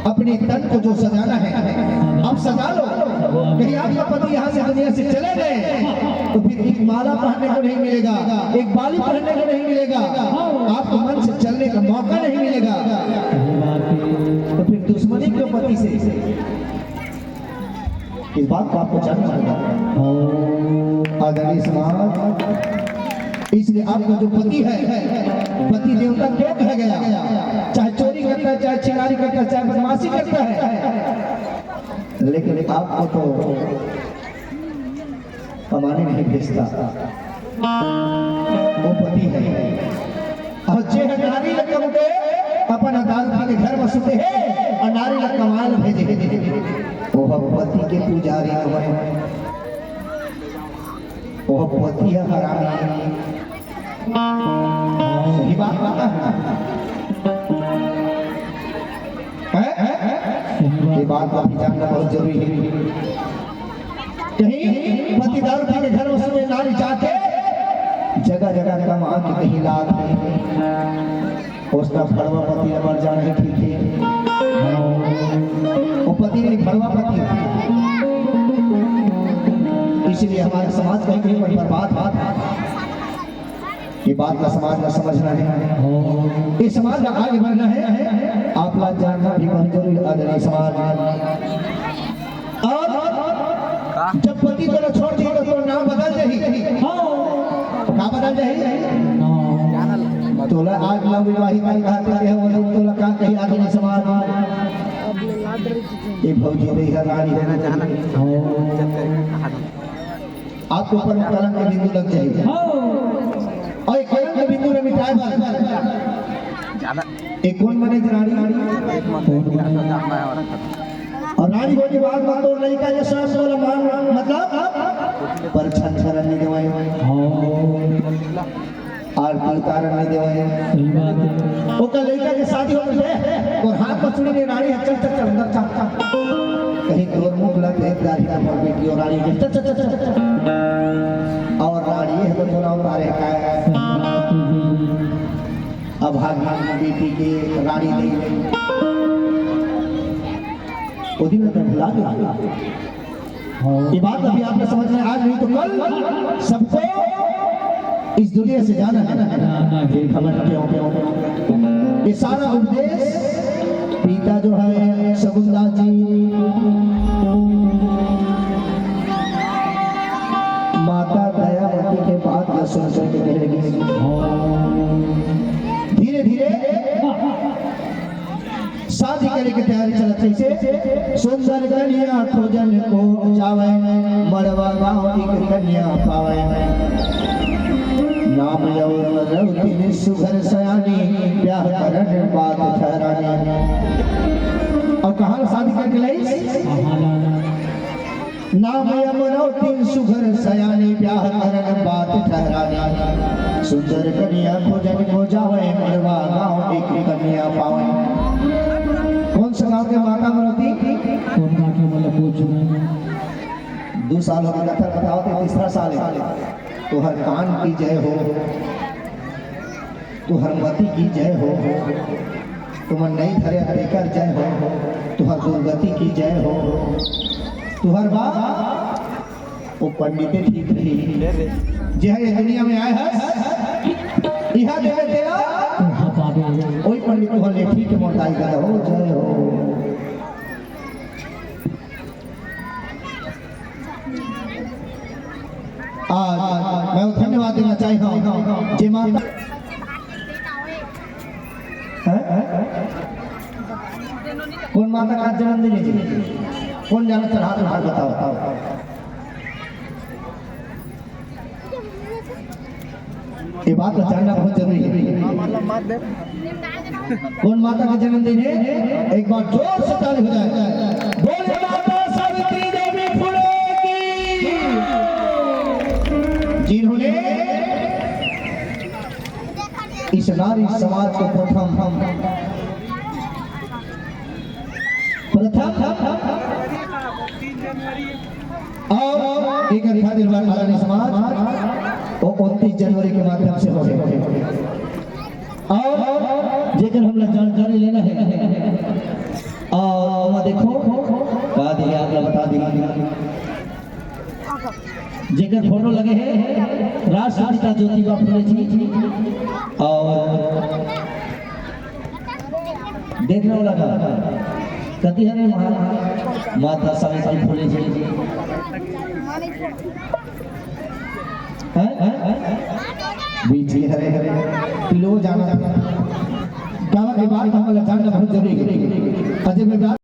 अपने तन को जो सजाना है अब सजा लो। कहीं आपका पति यहाँ से दुनिया से चले गए तो फिर एक माला पहनने को नहीं मिलेगा, एक बाली पहनने को नहीं मिलेगा, आपको मन से चलने का मौका नहीं मिलेगा। तो फिर दुश्मनी क्यों पति से? इस बात को आपको जानना होगा आदरणीय समाज। इसलिए आपका जो पति है, पति देवता क्यों कहा गया? चाहे चोरी करता है, चाहे चिरारी करता है, चाहे बदमाशी करता है, लेकिन आपको तो कमाने नहीं भेजता, वो पति है। और जे नारी रकम के अपन अदालत के घर में सुते हैं और नारी रकम आयल भेजे, वो पति के पुजारी है, वो पति है हरामी। सही बात है, ये बात आपकी जानना बहुत जरूरी है। कहीं पति दारू पी के घर में सुने नारी जाके जगह जगह कम आके कहीं लाद उसका भड़वा पति मर जाने ठीक है, वो पति नहीं भड़वा पति। इसलिए हमारे समाज का कहीं पर बर्बाद बात, ये बात का समाज का समझना है, इस समाज का आगे बढ़ना है। आप लोग जानना भी बहुत जरूरी आदरणीय समाज। और जब पति को छोड़ देगा तो नाम बदल जाएगी, नाम बदल जाएगी। तोला आज ना विवाहित कहते हैं वो लोग तोला का कहीं आदरणीय समाज ये भौजी नहीं है रानी रहना चाहना, आपके ऊपर कलंक का बिंदु लग जाएगा और एक कलंक के बिंदु में मिटाए एक कौन बने रानी और रानी बोली बात बात और लड़का ये सब बोला मान मतलब पर छन छन नहीं देवाए आरती उतारन नहीं देवाए। वो का लड़का के शादी हो गए और हाथ पछड़ी ने रानी चल चल चल अंदर चल कहीं दूर मुंह लग गए दाढ़ी का पर बेटी और रानी चल चल चल और रानी है तो थोड़ा उतारे का अब भागी बेटी के रानी नहीं वो दिन तक भुला गया। ये बात अभी आपने समझ में आज नहीं तो कल सबको इस दुनिया से जाना है। फिर खबर क्यों ये सारा उपदेश पिता जो है शकुंतला जी माता दयावती के बात न सुन के कहेगी धीरे धीरे शादी करने की तैयारी चलती से सुंदर कन्या खोजन को जावे मड़वा गाँव एक कन्या पावे नाम यौवन सुघर सयानी ब्याह करन बात ठहरानी। और कहाँ शादी करके लाई नाम यौवन सुघर सयानी ब्याह करन बात ठहरानी सुंदर कन्या खोजन को जावे मड़वा गाँव एक कन्या पावे। कौन सा गाँव के माता मनोती कौन गाँव के मतलब पूछ 2 साल हो गया था बताओ तो तीसरा साल है। तो हर कान की जय हो, तो हर मती की जय हो, तुम नई धरे हरेकर जय हो, तो हर दुर्गति की जय हो, तो हर बात वो पंडितें ठीक रही जय ये दुनिया में आए हैं यह देवे तेरा वही पंडित को ले ठीक है मोटाई का हो जय हो। आज मैं धन्यवाद देना चाहता हूँ जे माता कौन माता का जन्मदिन है कौन जाना चढ़ा हाथ बताओ ये बात जानना बहुत जरूरी है कौन माता का जन्मदिन है एक बार जोर से ताली हो जाए बोले माता सावित्री देवी फुले की जिन्होंने इस नारी समाज को प्रथम और एक खातिर नारी समाज वो 29 जनवरी के माध्यम से हो रहे और जेकर हमला जानकारी लेना है और वहाँ देखो बता दिया आपने बता दिया जेकर फोटो लगे हैं राष्ट्रपिता ज्योतिबा फुले जी और देखने वाला था कति है माता सावित्री फुले जी बीच हरे हरे पिलो जाना गावा के बाद हम जानना बहुत जरूरी है अजय में